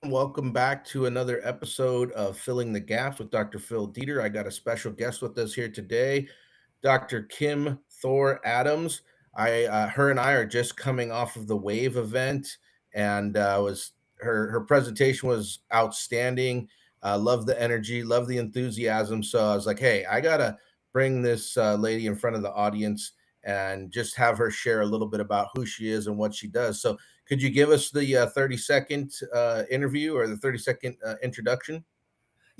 Welcome back to another episode of Filling the Gaps with Dr. Phil Dieter. I got a special guest with us here today, Dr. Kim Thor-Adams. Her and I are just coming off of the Wave event, and was her presentation was outstanding. Love the energy, love the enthusiasm. So I was like, hey, I gotta bring this lady in front of the audience and just have her share a little bit about who she is and what she does. So could you give us the 30-second interview or the 30-second introduction?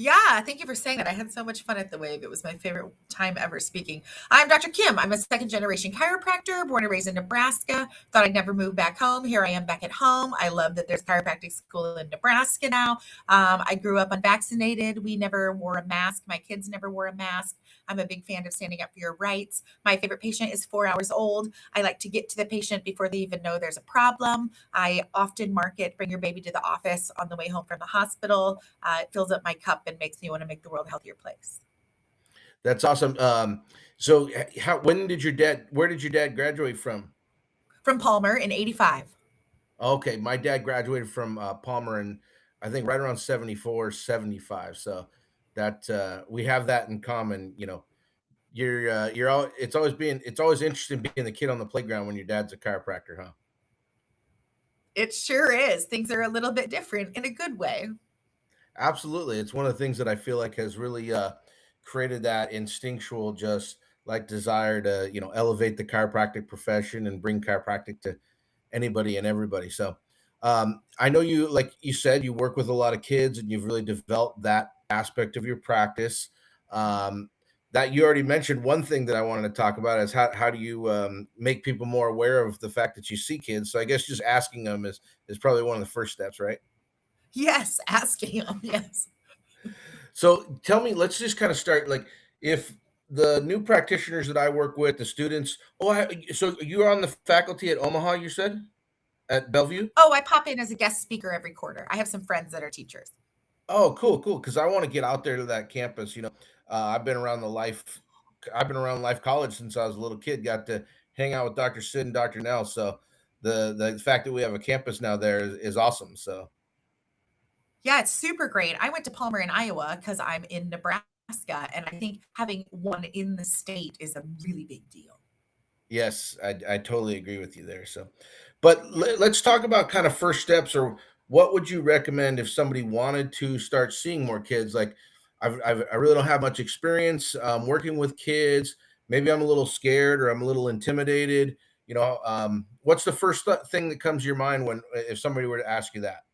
Yeah, thank you for saying that. I had so much fun at the Wave. It was my favorite time ever speaking. I'm Dr. Kim. I'm a second generation chiropractor, born and raised in Nebraska. Thought I'd never move back home. Here I am back at home. I love that there's chiropractic school in Nebraska now. I grew up unvaccinated. We never wore a mask. My kids never wore a mask. I'm a big fan of standing up for your rights. My favorite patient is 4 hours old. I like to get to the patient before they even know there's a problem. I often market bring your baby to the office on the way home from the hospital. It fills up my cup and makes me want to make the world a healthier place. That's awesome. So, when did your dad? Where did your dad graduate from? From Palmer in 85. Okay, my dad graduated from Palmer, and I think right around 74, 75. So that we have that in common. You're all. It's always interesting being the kid on the playground when your dad's a chiropractor, huh? It sure is. Things are a little bit different in a good way. Absolutely. It's one of the things that I feel like has really created that instinctual, just like desire to, elevate the chiropractic profession and bring chiropractic to anybody and everybody. So I know you, like you said, you work with a lot of kids and you've really developed that aspect of your practice. Um, that you already mentioned. One thing that I wanted to talk about is how do you make people more aware of the fact that you see kids? So I guess just asking them is probably one of the first steps, right? Yes, asking them. Yes. So tell me, let's just kind of start like if the new practitioners that I work with, the students. So you're on the faculty at Omaha, you said at Bellevue. Oh, I pop in as a guest speaker every quarter. I have some friends that are teachers. Oh, cool, cool. Because I want to get out there to that campus. I've been around I've been around Life College since I was a little kid. Got to hang out with Dr. Sid and Dr. Nell. So the fact that we have a campus now there is awesome. So Yeah, it's super great. I went to Palmer in Iowa because I'm in Nebraska. And I think having one in the state is a really big deal. yes, I totally agree with you there. So, but let's talk about kind of first steps, or what would you recommend if somebody wanted to start seeing more kids? Like, I really don't have much experience working with kids. Maybe I'm a little scared or I'm a little intimidated. What's the first thing that comes to your mind when if somebody were to ask you that?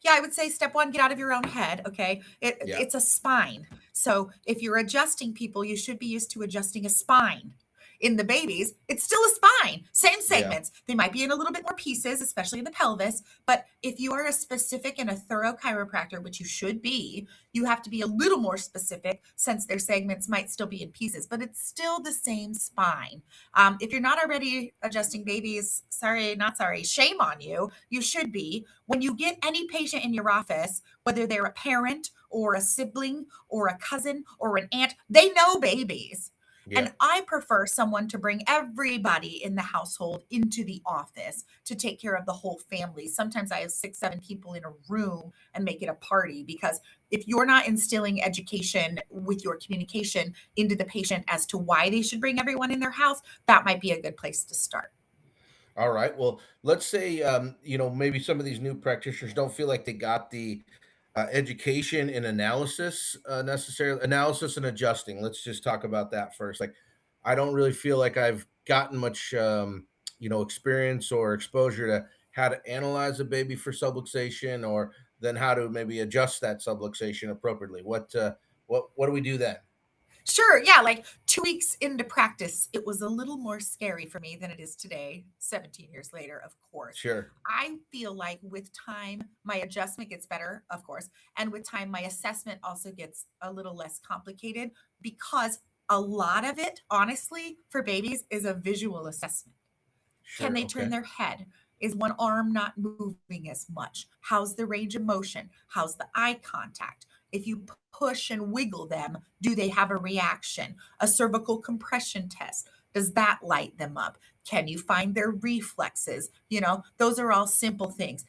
Yeah, I would say step one, get out of your own head. Okay. Yeah, It's a spine. So if you're adjusting people, you should be used to adjusting a spine. In the babies, it's still a spine, same yeah. segments. They might be in a little bit more pieces, especially in the pelvis. But if you are a specific and a thorough chiropractor, which you should be, you have to be a little more specific since their segments might still be in pieces, but it's still the same spine. If you're not already adjusting babies, sorry, not sorry, shame on you. You should be. When you get any patient in your office, whether they're a parent or a sibling or a cousin or an aunt, they know babies. Yeah. And I prefer someone to bring everybody in the household into the office to take care of the whole family. Sometimes I have 6, 7 people in a room and make it a party because if you're not instilling education with your communication into the patient as to why they should bring everyone in their house, that might be a good place to start. All right. Well, let's say maybe some of these new practitioners don't feel like they got the education in analysis necessarily analysis and adjusting. Let's just talk about that first. Like, I don't really feel like I've gotten much experience or exposure to how to analyze a baby for subluxation, or then how to maybe adjust that subluxation appropriately. What do we do then? Sure. Yeah. Like 2 weeks into practice, it was a little more scary for me than it is today, 17 years later, of course. Sure. I feel like with time, my adjustment gets better, of course. And with time, my assessment also gets a little less complicated because a lot of it, honestly, for babies is a visual assessment. Can Sure. they turn Okay. their head? Is one arm not moving as much? How's the range of motion? How's the eye contact? If you push and wiggle them, do they have a reaction? A cervical compression test, does that light them up? Can you find their reflexes? Those are all simple things.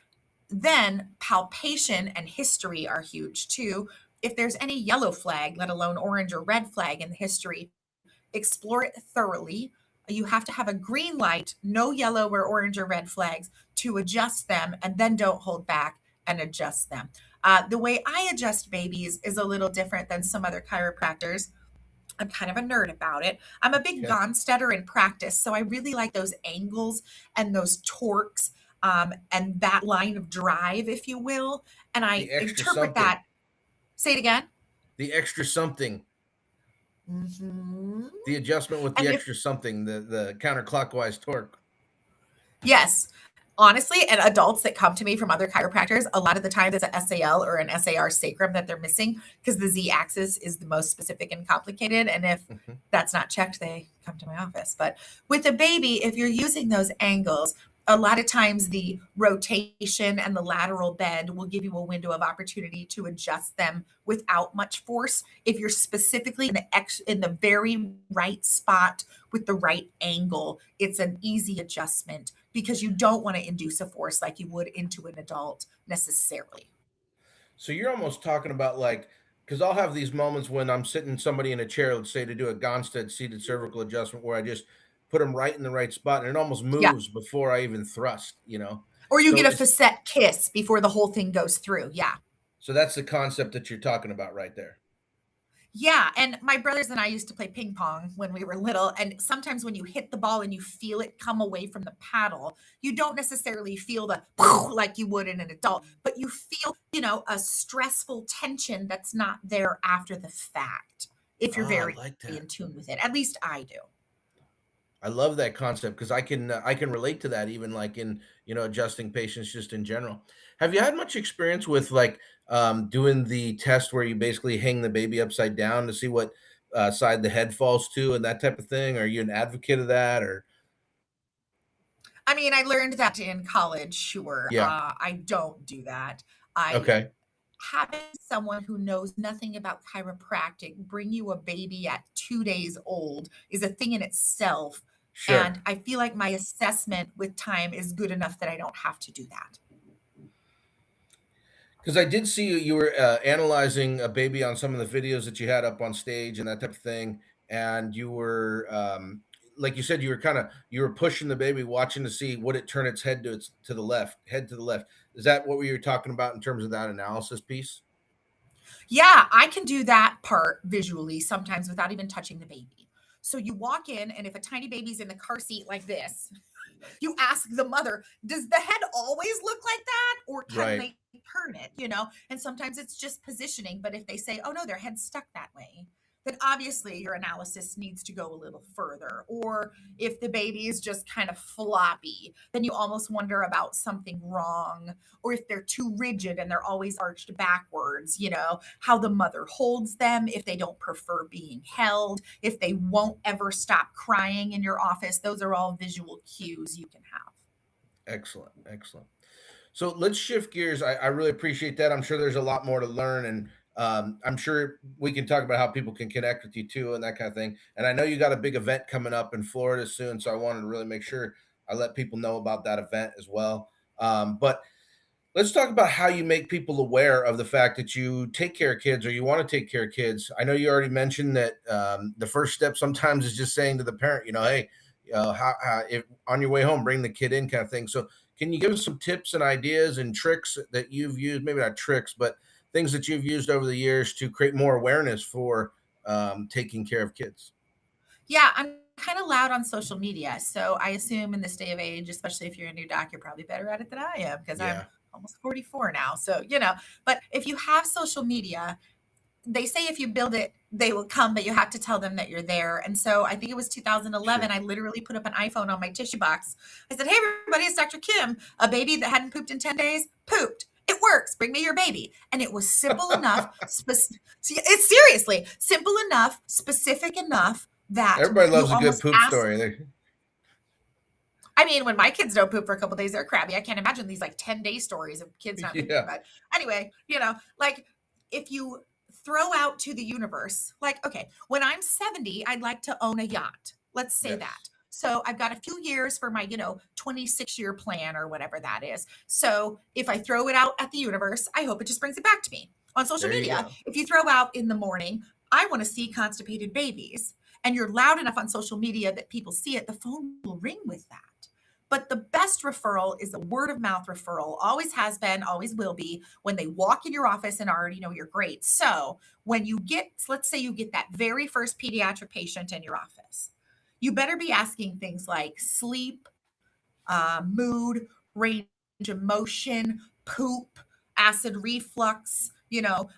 Then palpation and history are huge too. If there's any yellow flag, let alone orange or red flag in the history, explore it thoroughly. You have to have a green light, no yellow or orange or red flags to adjust them, and then don't hold back and adjust them. The way I adjust babies is a little different than some other chiropractors. I'm kind of a nerd about it. I'm a big Okay. Gonstetter in practice, so I really like those angles and those torques, and that line of drive, if you will. And I The extra interpret something. that. Say it again. The extra something. Hmm. The adjustment with the And if extra something, the counterclockwise torque. Yes. Honestly, and adults that come to me from other chiropractors, a lot of the time there's an SAL or an SAR sacrum that they're missing because the Z axis is the most specific and complicated. And if Mhm. that's not checked, they come to my office. But with a baby, if you're using those angles, a lot of times the rotation and the lateral bend will give you a window of opportunity to adjust them without much force. If you're specifically in the very right spot with the right angle, it's an easy adjustment because you don't want to induce a force like you would into an adult necessarily. So you're almost talking about like, because I'll have these moments when I'm sitting somebody in a chair, let's say to do a Gonstead seated cervical adjustment, where I just put them right in the right spot, and it almost Yeah. moves before I even thrust. Or you So get a it's facet kiss before the whole thing goes through. Yeah. so that's the concept that you're talking about right there. Yeah, and my brothers and I used to play ping pong when we were little, and sometimes when you hit the ball and you feel it come away from the paddle, you don't necessarily feel the like you would in an adult, but you feel, a stressful tension that's not there after the fact if you're Ah, I very like that. in tune with it. At least I do. I love that concept because I can relate to that even like in adjusting patients just in general. Have you had much experience with like doing the test where you basically hang the baby upside down to see what side the head falls to and that type of thing? Are you an advocate of that or I mean, I learned that in college, sure. yeah? I don't do that. I Okay, Having someone who knows nothing about chiropractic bring you a baby at 2 days old is a thing in itself. sure. And I feel like my assessment with time is good enough that I don't have to do that. Because I did see you were analyzing a baby on some of the videos that you had up on stage and that type of thing, and you were like you said you were pushing the baby, watching to see would it turn its head to the left, head to the left. Is that what we were talking about in terms of that analysis piece? Yeah, I can do that part visually sometimes without even touching the baby. So you walk in, and if a tiny baby's in the car seat like this, you ask the mother, does the head always look like that? Or can Right. they turn it? And sometimes it's just positioning. But if they say, oh no, their head's stuck that way, then obviously your analysis needs to go a little further. Or if the baby is just kind of floppy, then you almost wonder about something wrong. Or if they're too rigid and they're always arched backwards, how the mother holds them, if they don't prefer being held, if they won't ever stop crying in your office. Those are all visual cues you can have. Excellent. Excellent. So let's shift gears. I really appreciate that. I'm sure there's a lot more to learn, and I'm sure we can talk about how people can connect with you too, and that kind of thing. And I know you got a big event coming up in Florida soon, so I wanted to really make sure I let people know about that event as well. But let's talk about how you make people aware of the fact that you take care of kids or you want to take care of kids. I know you already mentioned that the first step sometimes is just saying to the parent, hey, if on your way home, bring the kid in, kind of thing. So, can you give us some tips and ideas and tricks that you've used? Maybe not tricks, but things that you've used over the years to create more awareness for taking care of kids. Yeah, I'm kind of loud on social media. So I assume in this day of age, especially if you're a new doc, you're probably better at it than I am because I'm Yeah, almost 44 now. But if you have social media, they say if you build it, they will come, but you have to tell them that you're there. And so I think it was 2011, sure. I literally put up an iPhone on my tissue box. I said, hey, everybody, it's Dr. Kim. A baby that hadn't pooped in 10 days pooped. It works. Bring me your baby. And it was simple enough. It's seriously simple enough, specific enough that Everybody you loves a good almost poop ask. story. I mean, when my kids don't poop for a couple days, they're crabby. I can't imagine these like 10-day stories of kids not pooping. Yeah, But anyway, like if you throw out to the universe, like, okay, when I'm 70, I'd like to own a yacht. Let's say yes, that. So I've got a few years for my, 26-year plan or whatever that is. So if I throw it out at the universe, I hope it just brings it back to me. On social There you media, go. if you throw out in the morning, I want to see constipated babies, and you're loud enough on social media that people see it, the phone will ring with that. But the best referral is a word of mouth referral. Always has been, always will be, when they walk in your office and already know you're great. So when you get, let's say you get that very first pediatric patient in your office, you better be asking things like sleep, mood, range of motion, poop, acid reflux,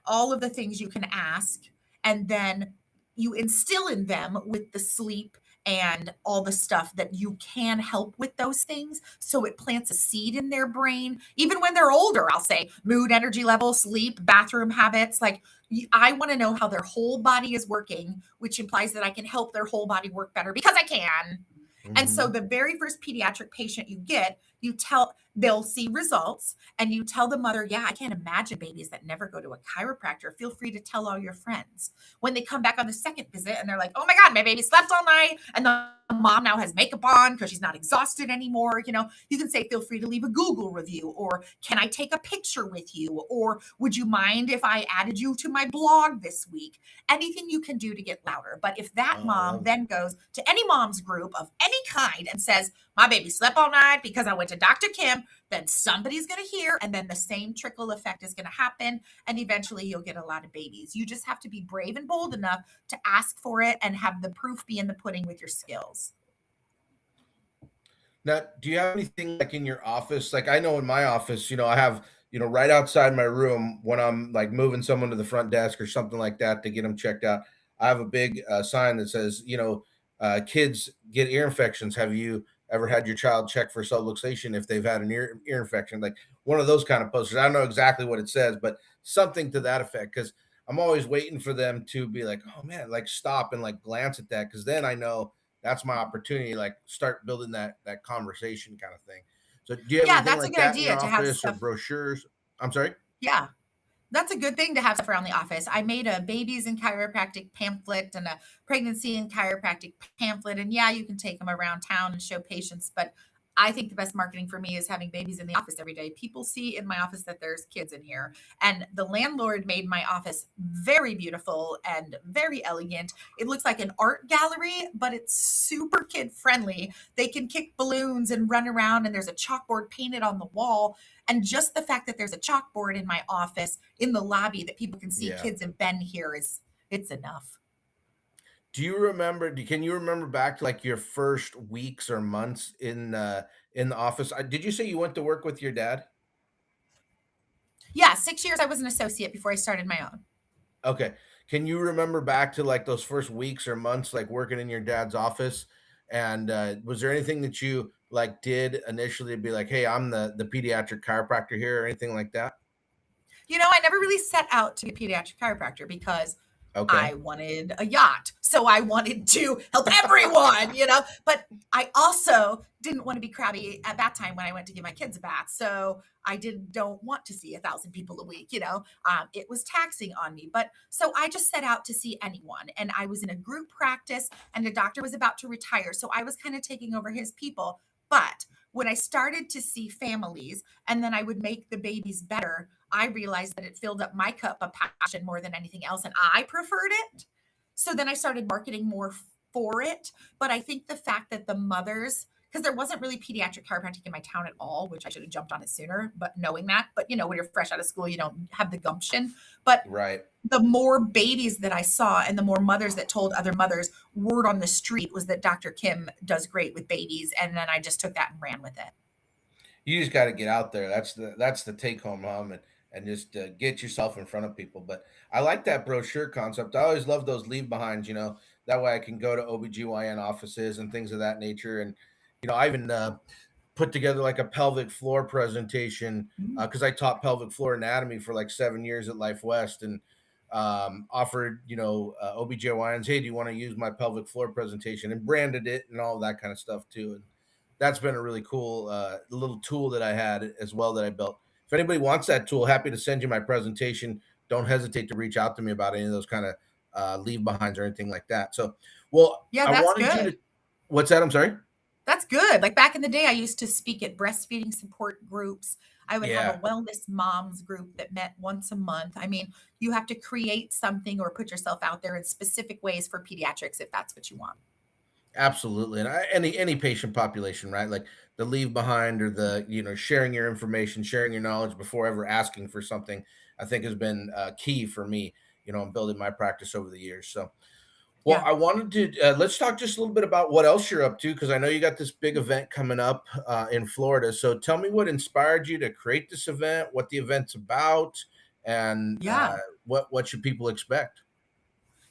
all of the things you can ask. And then you instill in them with the sleep and all the stuff that you can help with those things. So it plants a seed in their brain. Even when they're older, I'll say mood, energy level, sleep, bathroom habits. Like, I want to know how their whole body is working, which implies that I can help their whole body work better because I can. And so Hmm. the very first pediatric patient you get, they'll see results, and you tell the mother, yeah, I can't imagine babies that never go to a chiropractor. Feel free to tell all your friends. When they come back on the second visit and they're like, oh my God, my baby slept all night, and the mom now has makeup on because she's not exhausted anymore, you can say, feel free to leave a Google review, or can I take a picture with you? Or would you mind if I added you to my blog this week? Anything you can do to get louder. But if that Oh, I mom love then goes to any mom's group of any kind and says, my baby slept all night because I went to Dr. Kim, then somebody's going to hear, and then the same trickle effect is going to happen. And eventually you'll get a lot of babies. You just have to be brave and bold enough to ask for it and have the proof be in the pudding with your skills. Now, do you have anything like in your office? Like I know in my office, I have, right outside my room when I'm like moving someone to the front desk or something like that to get them checked out. I have a big sign that says, kids get ear infections. Have you ever had your child check for subluxation if they've had an ear infection? Like one of those kind of posters. I don't know exactly what it says, but something to that effect. Because I'm always waiting for them to be like, oh man, like stop and like glance at that. Because then I know that's my opportunity, like start building that conversation kind of thing. So do you have Yeah, anything that's a like good that in your idea to have office or stuff. brochures? I'm sorry. Yeah. That's a good thing to have stuff around the office. I made a babies in chiropractic pamphlet and a pregnancy in chiropractic pamphlet. And yeah, you can take them around town and show patients. But I think the best marketing for me is having babies in the office every day. People see in my office that there's kids in here. And the landlord made my office very beautiful and very elegant. It looks like an art gallery, but it's super kid friendly. They can kick balloons and run around, and there's a chalkboard painted on the wall. And just the fact that there's a chalkboard in my office in the lobby that people can see Yeah. kids have been here it's enough. Do you remember? Can you remember back to like your first weeks or months in the office? Did you say you went to work with your dad? Yeah, 6 years I was an associate before I started my own. Okay. Can you remember back to like those first weeks or months, like working in your dad's office? And was there anything that you like did initially to be like, hey, I'm the pediatric chiropractor here, or anything like that? I never really set out to be a pediatric chiropractor because Okay. I wanted a yacht. So I wanted to help everyone. But I also didn't want to be crabby at bath time when I went to give my kids a bath. So I don't want to see 1,000 people a week. It was taxing on me. But so I just set out to see anyone. And I was in a group practice, and the doctor was about to retire. So I was kind of taking over his people. But when I started to see families and then I would make the babies better, I realized that it filled up my cup of passion more than anything else, and I preferred it. So then I started marketing more for it. But I think the fact that the mothers, because there wasn't really pediatric chiropractic in my town at all, which I should have jumped on it sooner, but knowing that, but when you're fresh out of school, you don't have the gumption. But Right. the more babies that I saw and the more mothers that told other mothers, word on the street was that Dr. Kim does great with babies. And then I just took that and ran with it. You just got to get out there. That's the take home home, and just get yourself in front of people. But I like that brochure concept. I always love those leave behinds. That way I can go to OBGYN offices and things of that nature. And I even put together like a pelvic floor presentation Mm. because I taught pelvic floor anatomy for like 7 years at Life West, and offered OBGYNs, hey, do you want to use my pelvic floor presentation, and branded it and all that kind of stuff too. And that's been a really cool little tool that I had as well that I built. If anybody wants that tool, happy to send you my presentation. Don't hesitate to reach out to me about any of those kind of leave behinds or anything like that. So, well, Yeah, I that's wanted you good. to. What's that? I'm sorry. That's good. Like back in the day, I used to speak at breastfeeding support groups. I would have a Yeah, wellness moms group that met once a month. I mean, you have to create something or put yourself out there in specific ways for pediatrics if that's what you want. absolutely. And any patient population, right? Like the leave behind or the sharing your information, sharing your knowledge before ever asking for something, I think has been key for me. In building my practice over the years. So, well, Yeah. I wanted to let's talk just a little bit about what else you're up to because I know you got this big event coming up in Florida. So, tell me what inspired you to create this event, what the event's about, and Yeah. what should people expect?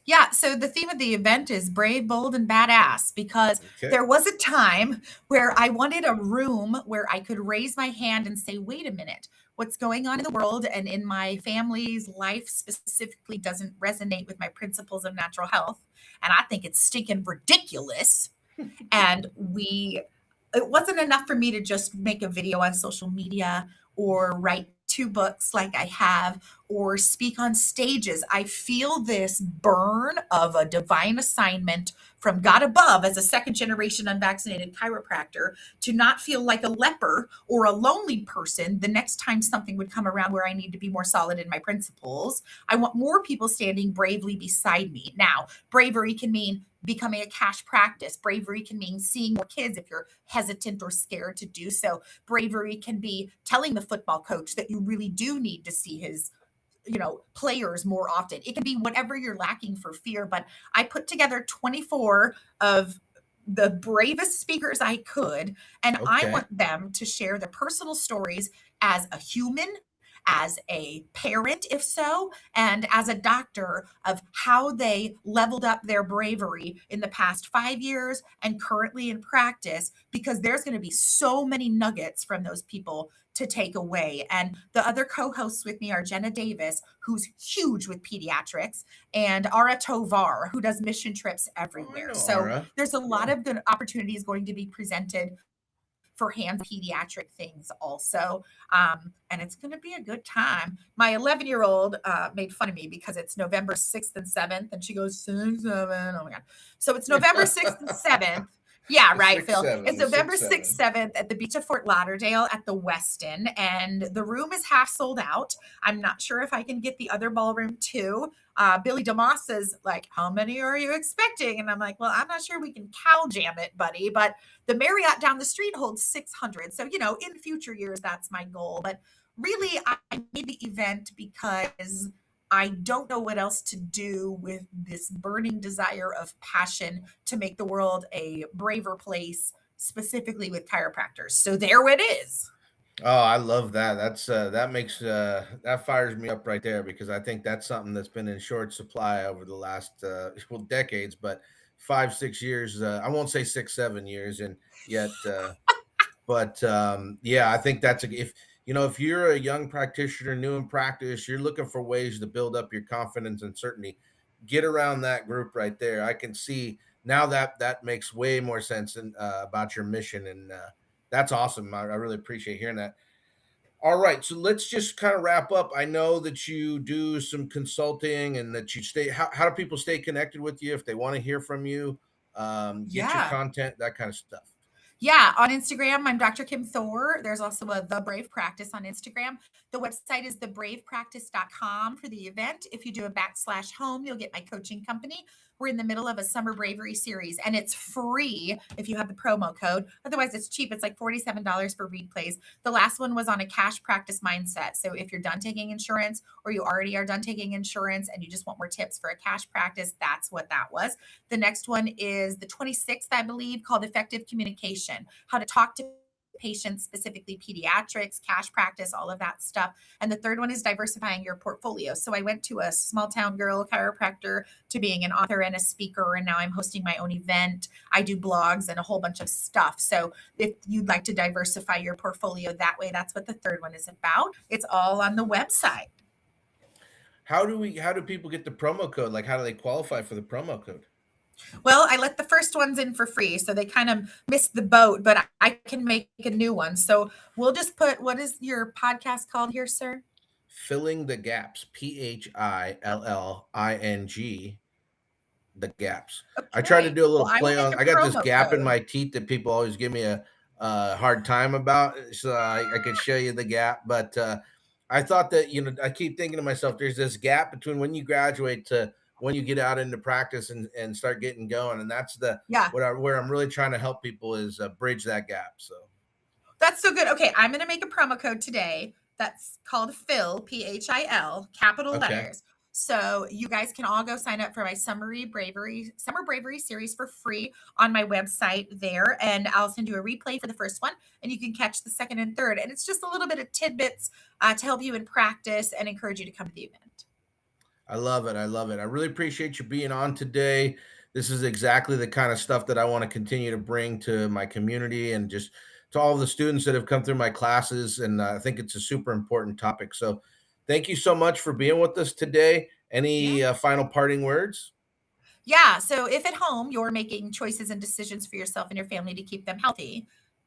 Yeah, so the theme of the event is brave, bold, and badass because Okay. there was a time where I wanted a room where I could raise my hand and say, wait a minute, what's going on in the world and in my family's life specifically doesn't resonate with my principles of natural health. And I think it's stinking ridiculous. And it wasn't enough for me to just make a video on social media or write two books like I have or speak on stages. I feel this burn of a divine assignment from God above as a second generation unvaccinated chiropractor to not feel like a leper or a lonely person the next time something would come around where I need to be more solid in my principles. I want more people standing bravely beside me. Now, bravery can mean becoming a cash practice. Bravery can mean seeing more kids if you're hesitant or scared to do so. Bravery can be telling the football coach that you really do need to see his players more often. It can be whatever you're lacking for fear, but I put together 24 of the bravest speakers I could, and I Okay. want them to share their personal stories as a human, as a parent, if so, and as a doctor of how they leveled up their bravery in the past 5 years and currently in practice, because there's going to be so many nuggets from those people to take away. And the other co hosts with me are Jenna Davis, who's huge with pediatrics, and Ara Tovar, who does mission trips Oh, I everywhere. know So Ara. there's a lot Yeah. of good opportunities going to be presented for hands pediatric things also. And it's going to be a good time. My 11-year-old made fun of me because it's November 6th and 7th. And she goes, 6, 7. Oh my God. So it's November 6th and 7th. Yeah, The right, six Phil. seven. It's The November six 6th, seven. 7th at the beach of Fort Lauderdale at the Westin. And the room is half sold out. I'm not sure if I can get the other ballroom too. Billy DeMoss is like, how many are you expecting? And I'm like, well, I'm not sure we can cow jam it, buddy. But the Marriott down the street holds 600. So, in future years, that's my goal. But really, I made the event because I don't know what else to do with this burning desire of passion to make the world a braver place, specifically with chiropractors. So there it is. Oh, I love that. That makes that fires me up right there because I think that's something that's been in short supply over the last well decades, but 5 6 years. I won't say 6 7 years, and yet but yeah, I think that's if you're a young practitioner new in practice, you're looking for ways to build up your confidence and certainty. Get around that group right there. I can see now that makes way more sense about your mission, and that's awesome. I really appreciate hearing that. All right, so let's just kind of wrap up. I know that you do some consulting and that you stay. How do people stay connected with you if they want to hear from you? Get your Yeah. content, that kind of stuff. Yeah, on Instagram, I'm Dr. Kim Thor. There's also a The Brave Practice on Instagram. The website is thebravepractice.com for the event. If you do a /home, you'll get my coaching company. We're in the middle of a summer bravery series, and it's free if you have the promo code. Otherwise, it's cheap. It's like $47 for replays. The last one was on a cash practice mindset. So if you're done taking insurance or you already are done taking insurance and you just want more tips for a cash practice, that's what that was. The next one is the 26th, I believe, called Effective Communication, how to talk to patients, specifically pediatrics, cash practice, all of that stuff. And the third one is diversifying your portfolio. So I went to a small town girl chiropractor to being an author and a speaker, and now I'm hosting my own event. I do blogs and a whole bunch of stuff. So if you'd like to diversify your portfolio that way, that's what the third one is about. It's all on the website. How do people get the promo code? Like how do they qualify for the promo code? Well, I let the first ones in for free, so they kind of missed the boat, but I can make a new one. So we'll just put, what is your podcast called here, sir? Filling the gaps, PHILLING the gaps. I try to Okay. do a Well, little I will play make on. a I got this promo gap in code. my teeth that people always give me a hard time about, so I could show you the gap. But I thought that, I keep thinking to myself, there's this gap between when you graduate to when you get out into practice and start getting going, and that's the Yeah. where I'm really trying to help people is bridge that gap. So That's so good. Okay, I'm going to make a promo code today that's called Phil, PHIL, capital okay. letters. So you guys can all go sign up for my Summer Bravery series for free on my website there. And I'll send you a replay for the first one and you can catch the second and third. And it's just a little bit of tidbits to help you in practice and encourage you to come to the event. I love it. I love it. I really appreciate you being on today. This is exactly the kind of stuff that I want to continue to bring to my community and just to all of the students that have come through my classes. And I think it's a super important topic. So thank you so much for being with us today. Yeah. Any final parting words? Yeah. So if at home you're making choices and decisions for yourself and your family to keep them healthy,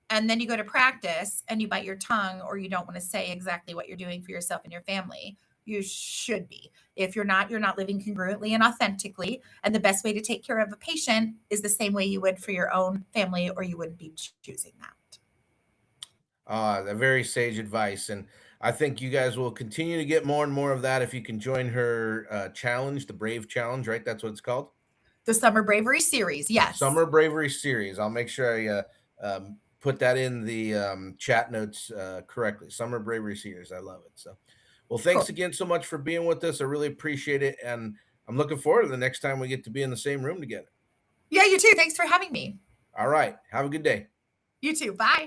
and then you go to practice and you bite your tongue or you don't want to say exactly what you're doing for yourself and your family, you should be. If you're not living congruently and authentically. And the best way to take care of a patient is the same way you would for your own family, or you wouldn't be choosing that. A very sage advice. And I think you guys will continue to get more and more of that if you can join her challenge, the Brave Challenge, right? That's what it's called. The Summer Bravery series. Yes. Summer Bravery series. I'll make sure I put that in the chat notes correctly. Summer Bravery series. I love it. So, well, thanks Cool. again so much for being with us. I really appreciate it. And I'm looking forward to the next time we get to be in the same room together. Yeah, you too. Thanks for having me. All right. Have a good day. You too. Bye.